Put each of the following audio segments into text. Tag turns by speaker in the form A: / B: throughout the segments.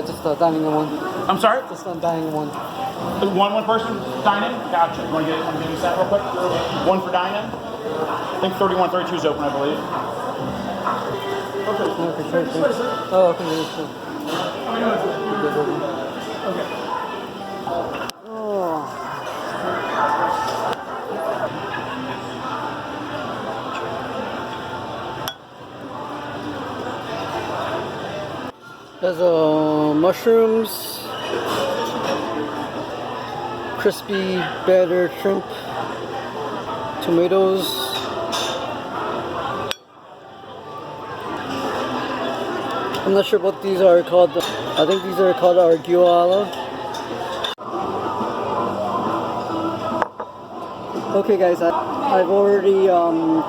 A: just dining in one.
B: I'm sorry?
A: Just dining in one.
B: One person dining? Gotcha. You want to give me that real quick? One for dining? I think 3132 is open, I believe.
A: Okay, sure. Oh, okay, sure.
B: Okay.
A: Oh. There's mushrooms, crispy batter shrimp, tomatoes, I'm not sure what these are called. I think these are called argiola. Okay guys, I've already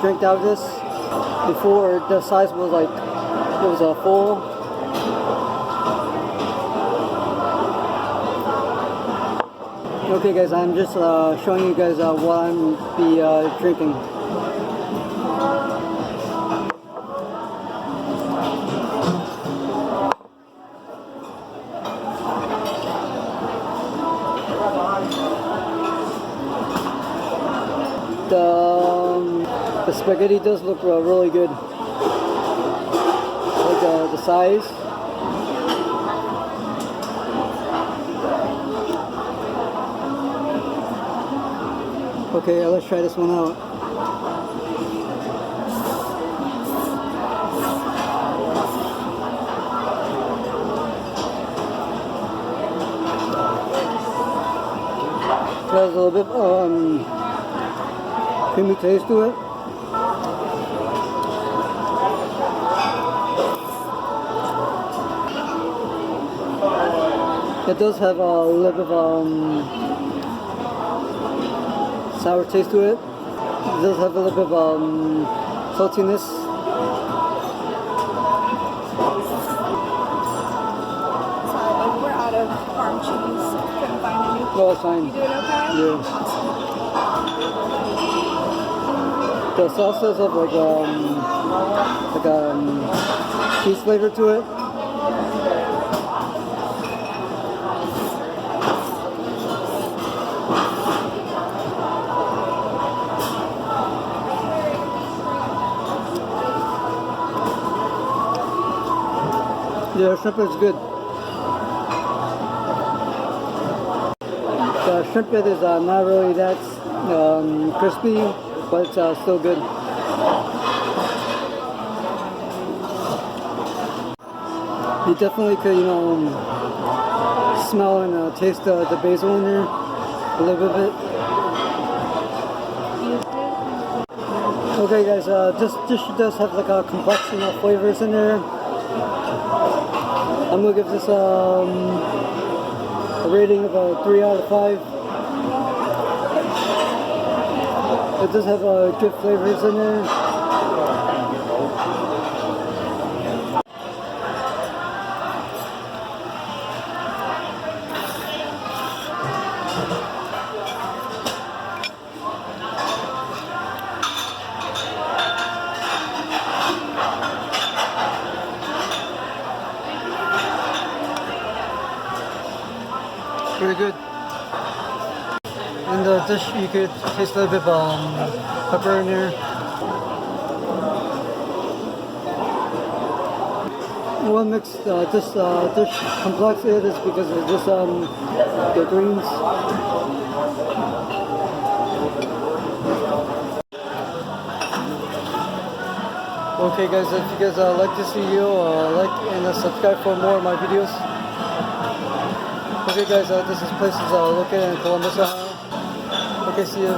A: drank out of this. Before the size was like, it was full. Okay guys, I'm just showing you guys what I'm drinking. The spaghetti does look really good. Like the size. Okay, let's try this one out. It has a little bit creamy taste to it. It does have a little bit of sour taste to it. It does have a little bit of saltiness.
C: Sorry, we're out of farm cheese. Couldn't find any.
A: No, it's fine.
C: You doing okay?
A: Yeah. The sauce does have like cheese flavor to it. Yeah, the shrimp is good. The shrimp bit is not really that crispy, but it's still good. You definitely could, smell and taste the basil in there a little bit. Okay, guys, this does have like a complexion of flavors in there. I'm gonna give this a rating of a 3 out of 5. It does have good flavors in there. Pretty good. In the dish, you could taste a little bit of pepper in there. What makes this dish complex is because of just the greens. Okay guys, if you guys like this video, like and subscribe for more of my videos. Okay guys, this is places located in Columbus, Ohio. Okay, see you.